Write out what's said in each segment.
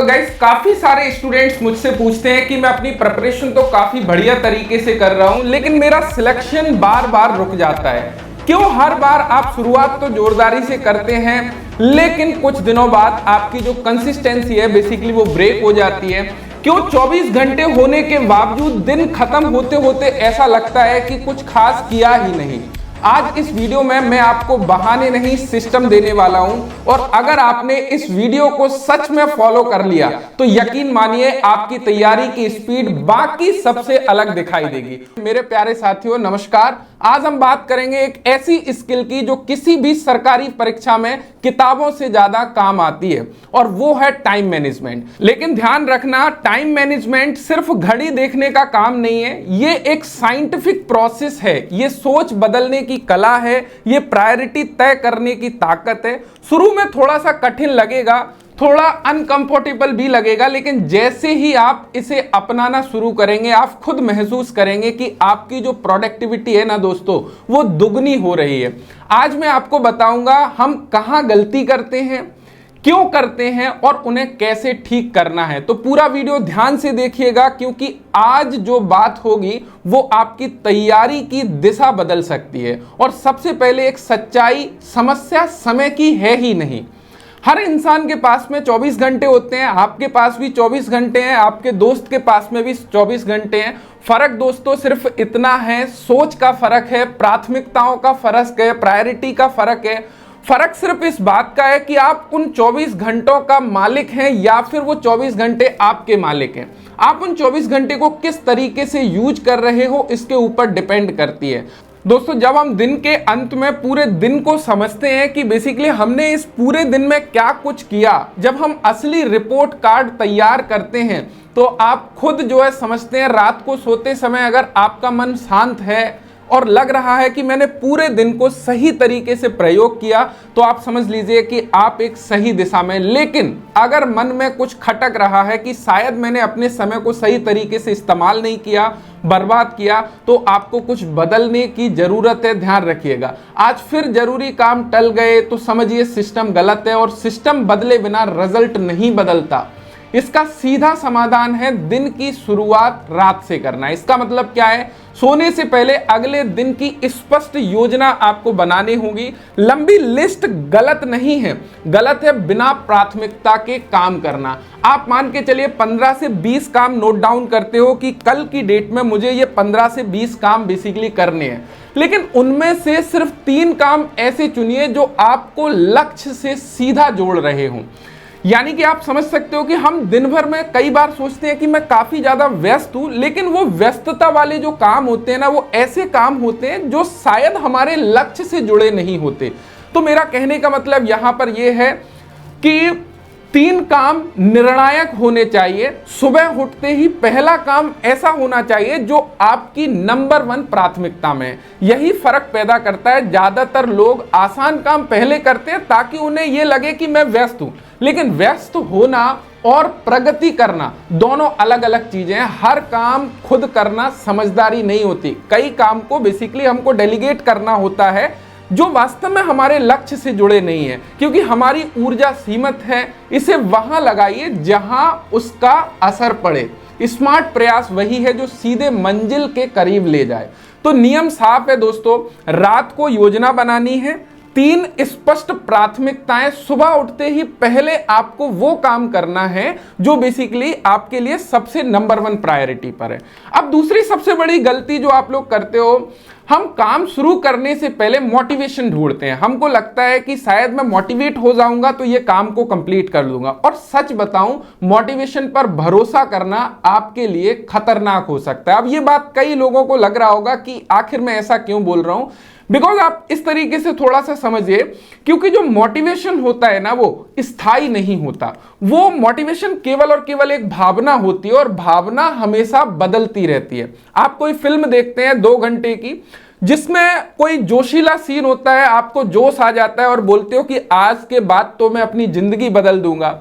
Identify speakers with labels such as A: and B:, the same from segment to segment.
A: Guys, काफी सारे students मुझसे पूछते हैं कि मैं अपनी प्रिपरेशन तो काफी बढ़िया तरीके से कर रहा हूं, लेकिन मेरा सिलेक्शन बार बार रुक जाता है। क्यों? हर बार आप शुरुआत तो जोरदारी से करते हैं, लेकिन कुछ दिनों बाद आपकी जो कंसिस्टेंसी है बेसिकली वो ब्रेक हो जाती है। क्यों? 24 घंटे होने के बावजूद दिन खत्म होते होते ऐसा लगता है कि कुछ खास किया ही नहीं। आज इस वीडियो में मैं आपको बहाने नहीं सिस्टम देने वाला हूं, और अगर आपने इस वीडियो को सच में फॉलो कर लिया तो यकीन मानिए आपकी तैयारी की स्पीड बाकी सबसे अलग दिखाई देगी। मेरे प्यारे साथियों, नमस्कार। आज हम बात करेंगे एक ऐसी स्किल की जो किसी भी सरकारी परीक्षा में किताबों से ज्यादा काम आती है, और वो है टाइम मैनेजमेंट। लेकिन ध्यान रखना, टाइम मैनेजमेंट सिर्फ घड़ी देखने का काम नहीं है, ये एक साइंटिफिक प्रोसेस है, ये सोच बदलने की कला है, ये प्रायोरिटी तय करने की ताकत है। शुरू में थोड़ा सा कठिन लगेगा, थोड़ा अनकंफर्टेबल भी लगेगा, लेकिन जैसे ही आप इसे अपनाना शुरू करेंगे आप खुद महसूस करेंगे कि आपकी जो प्रोडक्टिविटी है ना दोस्तों, वो दुगनी हो रही है। आज मैं आपको बताऊंगा हम कहां गलती करते हैं, क्यों करते हैं, और उन्हें कैसे ठीक करना है। तो पूरा वीडियो ध्यान से देखिएगा, क्योंकि आज जो बात होगी वो आपकी तैयारी की दिशा बदल सकती है। और सबसे पहले एक सच्चाई, समस्या समय की है ही नहीं। हर इंसान के पास में 24 घंटे होते हैं, आपके पास भी 24 घंटे हैं, आपके दोस्त के पास में भी 24 घंटे हैं। फर्क दोस्तों सिर्फ इतना है, सोच का फर्क है, प्राथमिकताओं का फर्क है, प्रायोरिटी का फर्क है। फर्क सिर्फ इस बात का है कि आप उन 24 घंटों का मालिक हैं या फिर वो 24 घंटे आपके मालिक हैं। आप उन 24 घंटे को किस तरीके से यूज कर रहे हो इसके ऊपर डिपेंड करती है। दोस्तों, जब हम दिन के अंत में पूरे दिन को समझते हैं कि बेसिकली हमने इस पूरे दिन में क्या कुछ किया, जब हम असली रिपोर्ट कार्ड तैयार करते हैं, तो आप खुद जो है समझते हैं रात को सोते समय अगर आपका मन शांत है और लग रहा है कि मैंने पूरे दिन को सही तरीके से प्रयोग किया, तो आप समझ लीजिए कि आप एक सही दिशा में। लेकिन अगर मन में कुछ खटक रहा है कि शायद मैंने अपने समय को सही तरीके से इस्तेमाल नहीं किया, बर्बाद किया, तो आपको कुछ बदलने की जरूरत है। ध्यान रखिएगा, आज फिर जरूरी काम टल गए तो समझिए सिस्टम गलत है, और सिस्टम बदले बिना रिजल्ट नहीं बदलता। इसका सीधा समाधान है दिन की शुरुआत रात से करना। इसका मतलब क्या है? सोने से पहले अगले दिन की स्पष्ट योजना आपको बनानी होगी। लंबी लिस्ट गलत नहीं है, गलत है बिना प्राथमिकता के काम करना। आप मान के चलिए 15 से 20 काम नोट डाउन करते हो कि कल की डेट में मुझे ये 15 से 20 काम बेसिकली करने हैं, लेकिन उनमें से सिर्फ 3 काम ऐसे चुनिए जो आपको लक्ष्य से सीधा जोड़ रहे हों। यानी कि आप समझ सकते हो कि हम दिन भर में कई बार सोचते हैं कि मैं काफी ज्यादा व्यस्त हूं, लेकिन वो व्यस्तता वाले जो काम होते हैं ना, वो ऐसे काम होते हैं जो शायद हमारे लक्ष्य से जुड़े नहीं होते। तो मेरा कहने का मतलब यहां पर यह है कि 3 काम निर्णायक होने चाहिए। सुबह उठते ही पहला काम ऐसा होना चाहिए जो आपकी नंबर 1 प्राथमिकता में है। यही फर्क पैदा करता है। ज्यादातर लोग आसान काम पहले करते हैं ताकि उन्हें यह लगे कि मैं व्यस्त हूं, लेकिन व्यस्त होना और प्रगति करना दोनों अलग अलग चीजें हैं। हर काम खुद करना समझदारी नहीं होती। कई काम को बेसिकली हमको डेलीगेट करना होता है जो वास्तव में हमारे लक्ष्य से जुड़े नहीं है, क्योंकि हमारी ऊर्जा सीमित है। इसे वहां लगाइए जहां उसका असर पड़े। स्मार्ट प्रयास वही है जो सीधे मंजिल के करीब ले जाए। तो नियम साफ है दोस्तों, रात को योजना बनानी है, 3 स्पष्ट प्राथमिकताएं। सुबह उठते ही पहले आपको वो काम करना है जो बेसिकली आपके लिए सबसे नंबर 1 प्रायोरिटी पर है। अब दूसरी सबसे बड़ी गलती जो आप लोग करते हो, हम काम शुरू करने से पहले मोटिवेशन ढूंढते हैं। हमको लगता है कि शायद मैं मोटिवेट हो जाऊंगा तो ये काम को कंप्लीट कर लूंगा। और सच बताऊं, मोटिवेशन पर भरोसा करना आपके लिए खतरनाक हो सकता है। अब ये बात कई लोगों को लग रहा होगा कि आखिर मैं ऐसा क्यों बोल रहा हूं। बिकॉज आप इस तरीके से थोड़ा सा समझिए, क्योंकि जो मोटिवेशन होता है ना, वो स्थायी नहीं होता। वो मोटिवेशन केवल और केवल एक भावना होती है, और भावना हमेशा बदलती रहती है। आप कोई फिल्म देखते हैं 2 घंटे की, जिसमें कोई जोशीला सीन होता है, आपको जोश आ जाता है और बोलते हो कि आज के बाद तो मैं अपनी जिंदगी बदल दूंगा।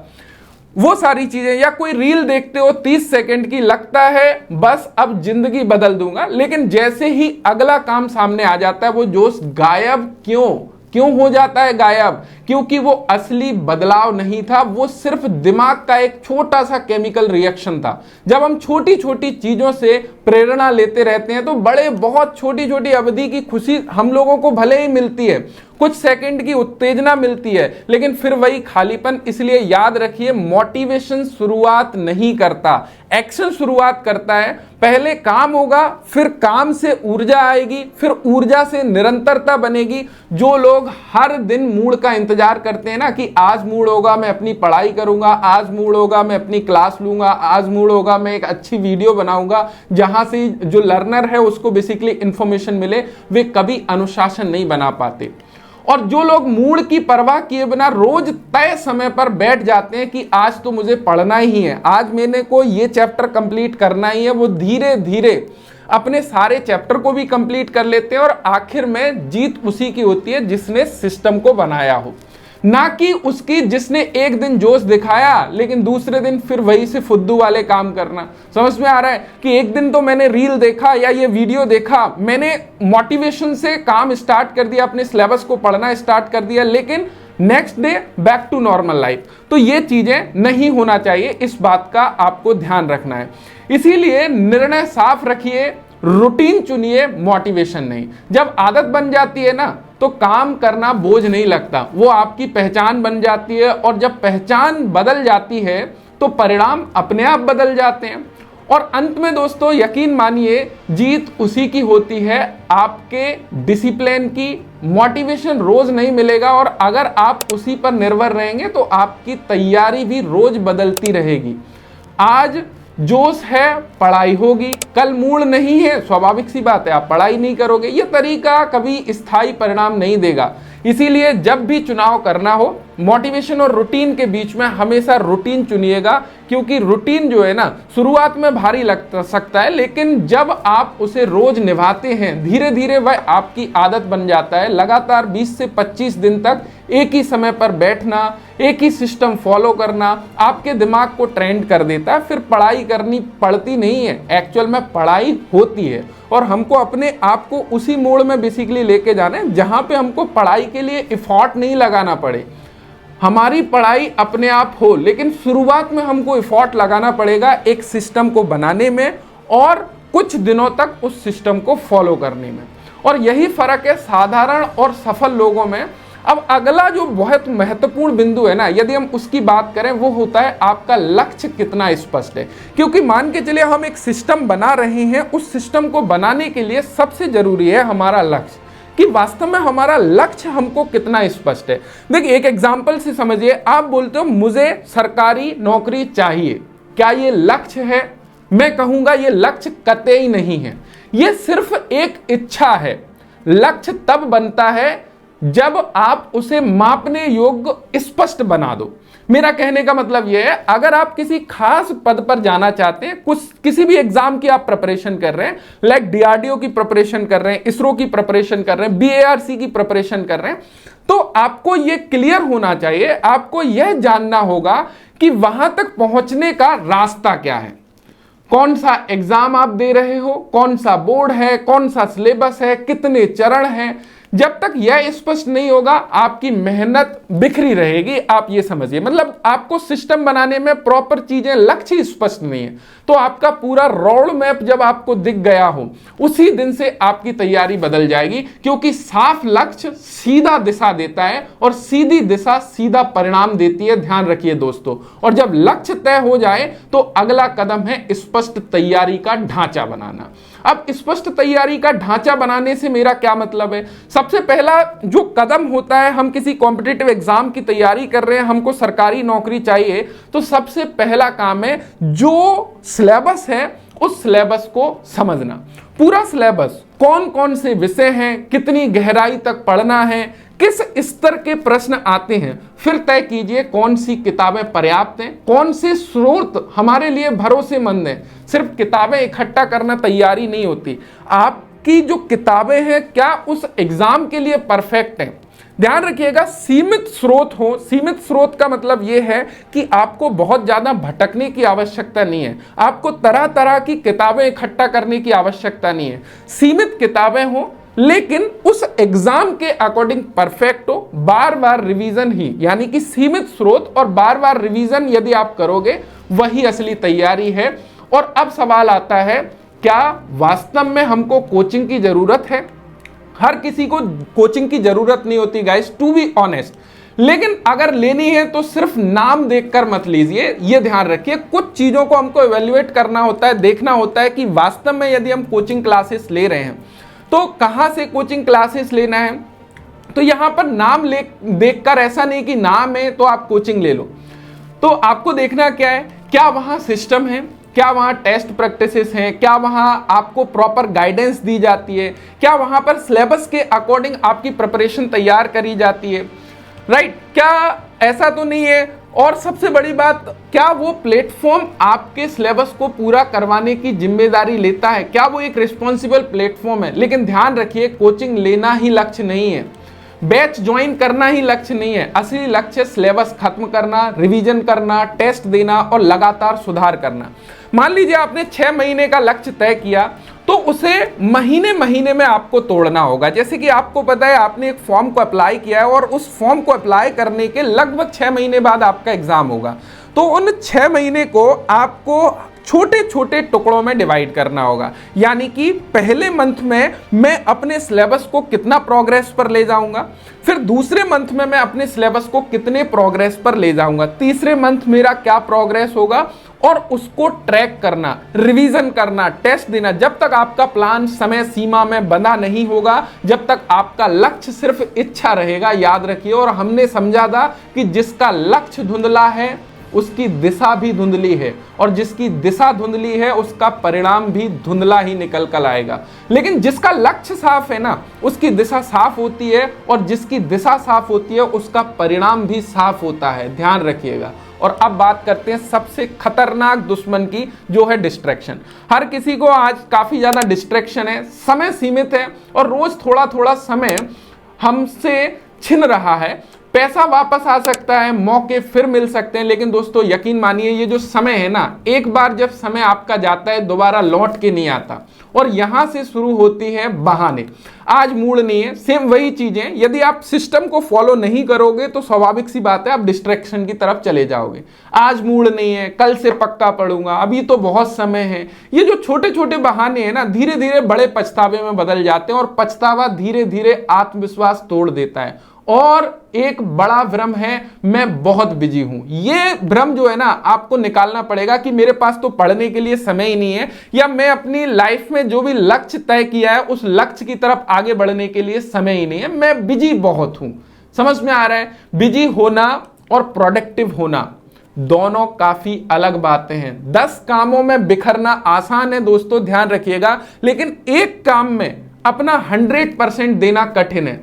A: वो सारी चीजें, या कोई रील देखते हो 30 सेकंड की, लगता है बस अब जिंदगी बदल दूंगा, लेकिन जैसे ही अगला काम सामने आ जाता है वो जोश गायब। क्यों? क्यों हो जाता है गायब? क्योंकि वो असली बदलाव नहीं था, वो सिर्फ दिमाग का एक छोटा सा केमिकल रिएक्शन था। जब हम छोटी छोटी चीजों से प्रेरणा लेते रहते हैं तो बड़े बहुत छोटी छोटी अवधि की खुशी हम लोगों को भले ही मिलती है, कुछ सेकंड की उत्तेजना मिलती है, लेकिन फिर वही खालीपन। इसलिए याद रखिए, मोटिवेशन शुरुआत नहीं करता, एक्शन शुरुआत करता है। पहले काम होगा, फिर काम से ऊर्जा आएगी, फिर ऊर्जा से निरंतरता बनेगी। जो लोग हर दिन मूड का इंतजार करते हैं ना कि आज मूड होगा मैं अपनी पढ़ाई करूंगा, आज मूड होगा मैं अपनी क्लास लूंगा, आज मूड होगा मैं एक अच्छी वीडियो बनाऊंगा जहां से जो लर्नर है उसको बेसिकली इंफॉर्मेशन मिले, वे कभी अनुशासन नहीं बना पाते। और जो लोग मूड की परवाह किए बिना रोज तय समय पर बैठ जाते हैं कि आज तो मुझे पढ़ना ही है, आज मैंने को ये चैप्टर कंप्लीट करना ही है, वो धीरे धीरे अपने सारे चैप्टर को भी कंप्लीट कर लेते हैं और आखिर में जीत उसी की होती है जिसने सिस्टम को बनाया हो, ना कि उसकी जिसने एक दिन जोश दिखाया लेकिन दूसरे दिन फिर वही से फुद्दू वाले काम करना। समझ में आ रहा है कि एक दिन तो मैंने रील देखा या ये वीडियो देखा, मैंने मोटिवेशन से काम स्टार्ट कर दिया, अपने सिलेबस को पढ़ना स्टार्ट कर दिया, लेकिन next day back to normal life. तो ये चीजें नहीं होना चाहिए, इस बात का आपको ध्यान रखना है। इसीलिए निर्णय साफ रखिए, रूटीन चुनिए, मोटिवेशन नहीं। जब आदत बन जाती है ना तो काम करना बोझ नहीं लगता, वो आपकी पहचान बन जाती है। और जब पहचान बदल जाती है तो परिणाम अपने आप बदल जाते हैं। और अंत में दोस्तों यकीन मानिए, जीत उसी की होती है आपके डिसिप्लिन की। मोटिवेशन रोज नहीं मिलेगा और अगर आप उसी पर निर्भर रहेंगे तो आपकी तैयारी भी रोज बदलती रहेगी। आज जोश है, पढ़ाई होगी, कल मूड नहीं है, स्वाभाविक सी बात है आप पढ़ाई नहीं करोगे। ये तरीका कभी स्थायी परिणाम नहीं देगा। इसीलिए जब भी चुनाव करना हो, मोटिवेशन और रूटीन के बीच में हमेशा रूटीन चुनिएगा, क्योंकि रूटीन जो है ना शुरुआत में भारी लग सकता है, लेकिन जब आप उसे रोज निभाते हैं धीरे धीरे वह आपकी आदत बन जाता है। लगातार 20 से 25 दिन तक एक ही समय पर बैठना, एक ही सिस्टम फॉलो करना आपके दिमाग को ट्रेंड कर देता है। फिर पढ़ाई करनी पड़ती नहीं है, एक्चुअल में पढ़ाई होती है और हमको अपने आप को उसी मोड में बेसिकली लेके जाना है जहां पे हमको पढ़ाई के लिए एफर्ट नहीं लगाना पड़े। हमारी पढ़ाई अपने आप हो, लेकिन शुरुआत में हमको एफर्ट लगाना पड़ेगा एक सिस्टम को बनाने में और कुछ दिनों तक उस सिस्टम को फॉलो करने में। और यही फर्क है साधारण और सफल लोगों में। अब अगला जो बहुत महत्वपूर्ण बिंदु है ना, यदि हम उसकी बात करें, वो होता है आपका लक्ष्य कितना स्पष्ट है। क्योंकि मान के चलिए हम एक सिस्टम बना रहे हैं, उस सिस्टम को बनाने के लिए सबसे जरूरी है हमारा लक्ष्य, कि वास्तव में हमारा लक्ष्य हमको कितना स्पष्ट है। देखिए एक एग्जांपल से समझिए, आप बोलते हो मुझे सरकारी नौकरी चाहिए, क्या ये लक्ष्य है? मैं कहूंगा ये लक्ष्य कतई नहीं है, ये सिर्फ एक इच्छा है। लक्ष्य तब बनता है जब आप उसे मापने योग्य स्पष्ट बना दो। मेरा कहने का मतलब यह है, अगर आप किसी खास पद पर जाना चाहते हैं, कुछ किसी भी एग्जाम की आप प्रिपरेशन कर रहे हैं, लाइक डीआरडीओ की प्रिपरेशन कर रहे हैं, इसरो की प्रिपरेशन कर रहे हैं, बीएआरसी की प्रिपरेशन कर रहे हैं, तो आपको यह क्लियर होना चाहिए, आपको यह जानना होगा कि वहां तक पहुंचने का रास्ता क्या है। कौन सा एग्जाम आप दे रहे हो, कौन सा बोर्ड है, कौन सा सिलेबस है, कितने चरण हैं। जब तक यह स्पष्ट नहीं होगा आपकी मेहनत बिखरी रहेगी। आप ये समझिए, मतलब आपको सिस्टम बनाने में प्रॉपर चीजें, लक्ष्य स्पष्ट नहीं है, तो आपका पूरा रोड मैप जब आपको दिख गया हो उसी दिन से आपकी तैयारी बदल जाएगी। क्योंकि साफ लक्ष्य सीधा दिशा देता है और सीधी दिशा सीधा परिणाम देती है, ध्यान रखिए दोस्तों। और जब लक्ष्य तय हो जाए तो अगला कदम है स्पष्ट तैयारी का ढांचा बनाना। अब स्पष्ट तैयारी का ढांचा बनाने से मेरा क्या मतलब है? सबसे पहला जो कदम होता है, हम किसी कॉम्पिटिटिव एग्जाम की तैयारी कर रहे हैं, हमको सरकारी नौकरी चाहिए, तो सबसे पहला काम है जो सिलेबस है उस सिलेबस को समझना। पूरा सिलेबस, कौन कौन से विषय हैं, कितनी गहराई तक पढ़ना है, किस स्तर के प्रश्न आते हैं, फिर तय कीजिए कौन सी किताबें पर्याप्त हैं, कौन से स्रोत हमारे लिए भरोसेमंद हैं। सिर्फ किताबें इकट्ठा करना तैयारी नहीं होती, आपकी जो किताबें हैं क्या उस एग्जाम के लिए परफेक्ट हैं। ध्यान रखिएगा, सीमित स्रोत हो। सीमित स्रोत का मतलब यह है कि आपको बहुत ज्यादा भटकने की आवश्यकता नहीं है, आपको तरह तरह की किताबें इकट्ठा करने की आवश्यकता नहीं है। सीमित किताबें हो, लेकिन उस एग्जाम के अकॉर्डिंग परफेक्ट हो, बार बार रिवीजन ही, यानी कि सीमित स्रोत और बार बार रिवीजन यदि आप करोगे वही असली तैयारी है। और अब सवाल आता है, क्या वास्तव में हमको कोचिंग की जरूरत है? हर किसी को कोचिंग की जरूरत नहीं होती गाइस, टू बी ऑनेस्ट। लेकिन अगर लेनी है तो सिर्फ नाम देखकर मत लीजिए, ये ध्यान रखिए। कुछ चीजों को हमको इवेल्युएट करना होता है, देखना होता है कि वास्तव में यदि हम कोचिंग क्लासेस ले रहे हैं तो कहां से कोचिंग क्लासेस लेना है। तो यहां पर नाम देखकर ऐसा नहीं कि नाम है तो आप कोचिंग ले लो। तो आपको देखना क्या है, क्या वहां सिस्टम है, क्या वहां टेस्ट प्रैक्टिसेस हैं, क्या वहां आपको प्रॉपर गाइडेंस दी जाती है, क्या वहां पर सिलेबस के अकॉर्डिंग आपकी प्रिपरेशन तैयार करी जाती है, राइट? क्या ऐसा तो नहीं है? और सबसे बड़ी बात, क्या वो प्लेटफॉर्म आपके सिलेबस को पूरा करवाने की जिम्मेदारी लेता है? क्या वो एक रिस्पॉन्सिबल प्लेटफॉर्म है? लेकिन ध्यान रखिए, कोचिंग लेना ही लक्ष्य नहीं है, बैच ज्वाइन करना ही लक्ष्य नहीं है। असली लक्ष्य सिलेबस खत्म करना, रिवीजन करना, टेस्ट देना और लगातार सुधार करना। मान लीजिए आपने 6 महीने का लक्ष्य तय किया, तो उसे महीने महीने में आपको तोड़ना होगा। जैसे कि आपको पता है, आपने एक फॉर्म को अप्लाई किया है और उस फॉर्म को अप्लाई करने के लगभग 6 महीने बाद आपका एग्जाम होगा। तो उन 6 महीने को आपको छोटे छोटे टुकड़ों में डिवाइड करना होगा। यानी कि पहले मंथ में मैं अपने सिलेबस को कितना प्रोग्रेस पर ले जाऊंगा, फिर दूसरे मंथ में मैं अपने सिलेबस को कितने प्रोग्रेस पर ले जाऊंगा, तीसरे मंथ मेरा क्या प्रोग्रेस होगा, और उसको ट्रैक करना, रिवीजन करना, टेस्ट देना। जब तक आपका प्लान समय सीमा में बंधा नहीं होगा, जब तक आपका लक्ष्य सिर्फ इच्छा रहेगा, याद रखिए। और हमने समझा था कि जिसका लक्ष्य धुंधला है उसकी दिशा भी धुंधली है, और जिसकी दिशा धुंधली है उसका परिणाम भी धुंधला ही निकल कर आएगा। लेकिन जिसका लक्ष्य साफ है ना, उसकी दिशा साफ होती है, और जिसकी दिशा साफ होती है उसका परिणाम भी साफ होता है, ध्यान रखिएगा। और अब बात करते हैं सबसे खतरनाक दुश्मन की, जो है डिस्ट्रैक्शन। हर किसी को आज काफी ज्यादा डिस्ट्रैक्शन है, समय सीमित है और रोज थोड़ा थोड़ा समय हमसे छिन रहा है। पैसा वापस आ सकता है, मौके फिर मिल सकते हैं, लेकिन दोस्तों यकीन मानिए, ये जो समय है ना, एक बार जब समय आपका जाता है दोबारा लौट के नहीं आता। और यहां से शुरू होती है बहाने। आज मूड नहीं है, सेम वही चीजें, यदि आप सिस्टम को फॉलो नहीं करोगे तो स्वाभाविक सी बात है आप डिस्ट्रैक्शन की तरफ चले जाओगे। आज मूड नहीं है, कल से पक्का पढ़ूंगा, अभी तो बहुत समय है। ये जो छोटे छोटे बहाने हैं ना, धीरे धीरे बड़े पछतावे में बदल जाते हैं, और पछतावा धीरे धीरे आत्मविश्वास तोड़ देता है। और एक बड़ा भ्रम है, मैं बहुत बिजी हूं। ये भ्रम जो है ना, आपको निकालना पड़ेगा कि मेरे पास तो पढ़ने के लिए समय ही नहीं है, या मैं अपनी लाइफ में जो भी लक्ष्य तय किया है उस लक्ष्य की तरफ आगे बढ़ने के लिए समय ही नहीं है, मैं बिजी बहुत हूं। समझ में आ रहा है? बिजी होना और प्रोडक्टिव होना दोनों काफी अलग बातें हैं। 10 कामों में बिखरना आसान है दोस्तों, ध्यान रखिएगा, लेकिन एक काम में अपना 100% देना कठिन है।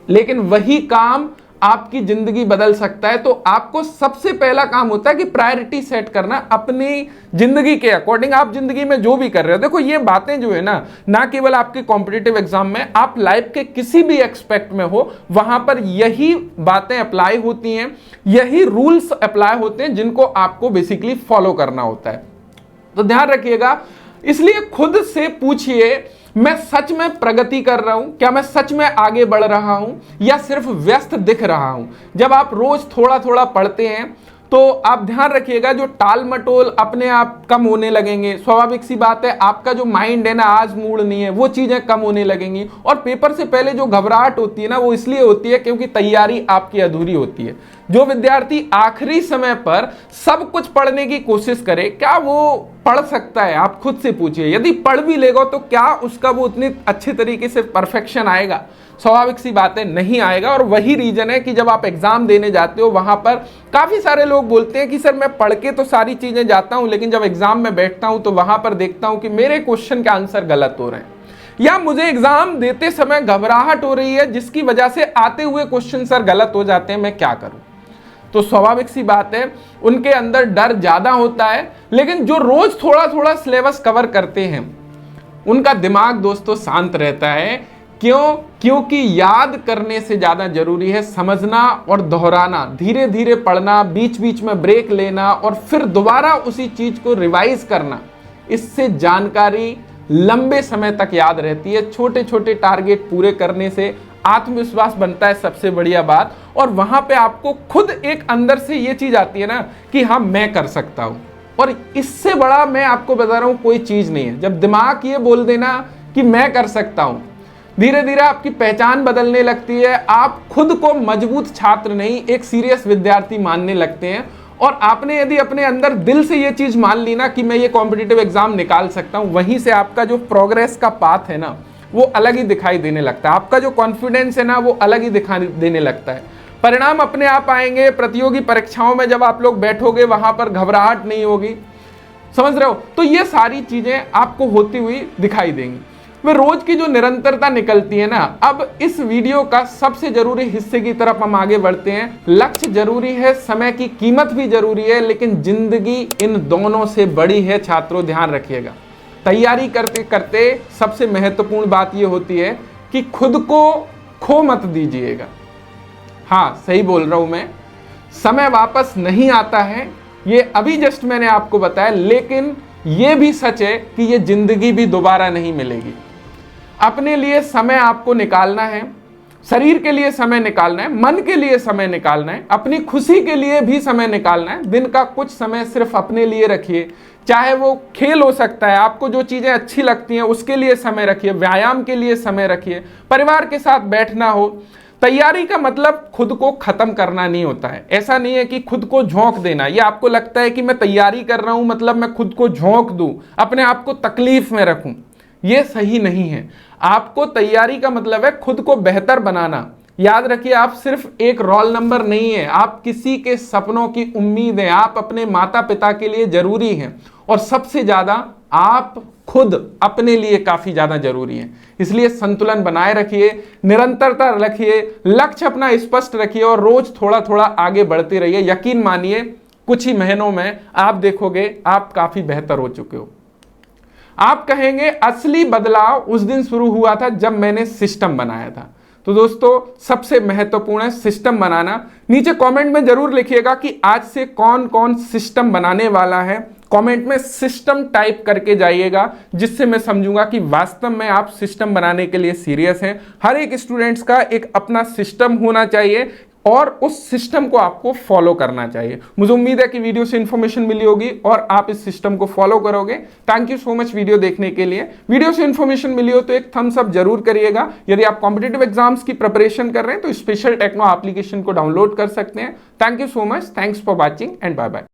A: लेकिन वही काम आपकी जिंदगी बदल सकता है। तो आपको सबसे पहला काम होता है कि प्रायोरिटी सेट करना अपनी जिंदगी के अकॉर्डिंग। आप जिंदगी में जो भी कर रहे हो, देखो ये बातें जो है ना केवल आपके कॉम्पिटिटिव एग्जाम में, आप लाइफ के किसी भी एक्सपेक्ट में हो, वहां पर यही बातें अप्लाई होती हैं, यही रूल्स अप्लाई होते हैं जिनको आपको बेसिकली फॉलो करना होता है। तो ध्यान रखिएगा, इसलिए खुद से पूछिए, मैं सच में प्रगति कर रहा हूं? क्या मैं सच में आगे बढ़ रहा हूं, या सिर्फ व्यस्त दिख रहा हूं? जब आप रोज थोड़ा थोड़ा पढ़ते हैं तो आप ध्यान रखिएगा, जो टाल मटोल अपने आप कम होने लगेंगे। स्वाभाविक सी बात है, आपका जो माइंड है ना, आज मूड नहीं है, वो चीजें कम होने लगेंगी। और पेपर से पहले जो घबराहट होती है ना, वो इसलिए होती है क्योंकि तैयारी आपकी अधूरी होती है। जो विद्यार्थी आखिरी समय पर सब कुछ पढ़ने की कोशिश करे, क्या वो पढ़ सकता है? आप खुद से पूछिए। यदि पढ़ भी लेगा तो क्या उसका वो उतने अच्छे तरीके से परफेक्शन आएगा? स्वाभाविक सी बात है, नहीं आएगा। और वही रीजन है कि जब आप एग्जाम देने जाते हो, वहां पर काफी सारे लोग बोलते हैं कि सर मैं पढ़ के तो सारी चीजें जाता हूं, लेकिन जब एग्जाम में बैठता हूं तो वहां पर देखता हूं कि मेरे क्वेश्चन के आंसर गलत हो रहे हैं, या मुझे एग्जाम देते समय घबराहट हो रही है जिसकी वजह से आते हुए क्वेश्चन सर गलत हो जाते हैं, मैं क्या करूं? तो स्वाभाविक सी बात है, उनके अंदर डर ज्यादा होता है। लेकिन जो रोज थोड़ा थोड़ा सिलेबस कवर करते हैं, उनका दिमाग दोस्तों शांत रहता है। क्यों? क्योंकि याद करने से ज्यादा जरूरी है समझना और दोहराना, धीरे धीरे पढ़ना, बीच बीच में ब्रेक लेना और फिर दोबारा उसी चीज को रिवाइज करना। इससे जानकारी लंबे समय तक याद रहती है। छोटे छोटे टारगेट पूरे करने से आत्मविश्वास बनता है सबसे बढ़िया बात, और वहां पे आपको खुद एक अंदर से ये चीज आती है ना कि हाँ मैं कर सकता हूं। और इससे बड़ा मैं आपको बता रहा हूं कोई चीज नहीं है। जब दिमाग ये बोल देना कि मैं कर सकता हूं, धीरे धीरे आपकी पहचान बदलने लगती है। आप खुद को मजबूत छात्र नहीं, एक सीरियस विद्यार्थी मानने लगते हैं। और आपने यदि अपने अंदर दिल से ये चीज मान ली ना कि मैं ये कॉम्पिटिटिव एग्जाम निकाल सकता हूं, वहीं से आपका जो प्रोग्रेस का पाथ है ना वो अलग ही दिखाई देने लगता है। आपका जो कॉन्फिडेंस है ना वो अलग ही दिखाई देने लगता है। परिणाम अपने आप आएंगे। प्रतियोगी परीक्षाओं में जब आप लोग बैठोगे वहां पर घबराहट नहीं होगी, समझ रहे हो? तो ये सारी चीजें आपको होती हुई दिखाई देंगी। वे रोज की जो निरंतरता निकलती है ना, अब इस वीडियो का सबसे जरूरी हिस्से की तरफ हम आगे बढ़ते हैं। लक्ष्य जरूरी है, समय की कीमत भी जरूरी है, लेकिन जिंदगी इन दोनों से बड़ी है। छात्रों ध्यान रखिएगा, तैयारी करते करते सबसे महत्वपूर्ण बात यह होती है कि खुद को खो मत दीजिएगा। हाँ सही बोल रहा हूं मैं, समय वापस नहीं आता है, ये अभी जस्ट मैंने आपको बताया, लेकिन ये भी सच है कि ये जिंदगी भी दोबारा नहीं मिलेगी। अपने लिए समय आपको निकालना है, शरीर के लिए समय निकालना है, मन के लिए समय निकालना है, अपनी खुशी के लिए भी समय निकालना है। दिन का कुछ समय सिर्फ अपने लिए रखिए, चाहे वो खेल हो सकता है, आपको जो चीजें अच्छी लगती हैं उसके लिए समय रखिए, व्यायाम के लिए समय रखिए, परिवार के साथ बैठना हो। तैयारी का मतलब खुद को खत्म करना नहीं होता है। ऐसा नहीं है कि खुद को झोंक देना। ये आपको लगता है कि मैं तैयारी कर रहा हूं मतलब मैं खुद को झोंक दूं, अपने आप को तकलीफ में रखूं, ये सही नहीं है। आपको तैयारी का मतलब है खुद को बेहतर बनाना। याद रखिए, आप सिर्फ एक रोल नंबर नहीं है, आप किसी के सपनों की उम्मीद है, आप अपने माता पिता के लिए जरूरी हैं, और सबसे ज्यादा आप खुद अपने लिए काफी ज्यादा जरूरी है। इसलिए संतुलन बनाए रखिए, निरंतरता रखिए, लक्ष्य अपना स्पष्ट रखिए और रोज थोड़ा थोड़ा आगे बढ़ते रहिए। यकीन मानिए कुछ ही महीनों में आप देखोगे आप काफी बेहतर हो चुके हो। आप कहेंगे असली बदलाव उस दिन शुरू हुआ था जब मैंने सिस्टम बनाया था। तो दोस्तों सबसे महत्वपूर्ण है सिस्टम बनाना। नीचे कमेंट में जरूर लिखिएगा कि आज से कौन कौन सिस्टम बनाने वाला है। कमेंट में सिस्टम टाइप करके जाइएगा, जिससे मैं समझूंगा कि वास्तव में आप सिस्टम बनाने के लिए सीरियस हैं। हर एक स्टूडेंट्स का एक अपना सिस्टम होना चाहिए और उस सिस्टम को आपको फॉलो करना चाहिए। मुझे उम्मीद है कि वीडियो से इन्फॉर्मेशन मिली होगी और आप इस सिस्टम को फॉलो करोगे। Thank you so much video देखने के लिए। वीडियो से इन्फॉर्मेशन मिली हो तो एक थम्स अप जरूर करिएगा। यदि आप कॉम्पिटिटिव एग्जाम्स की प्रिपरेशन कर रहे हैं तो स्पेशल टेक्नो एप्लीकेशन को डाउनलोड कर सकते हैं। Thank you so much, thanks for watching and bye bye.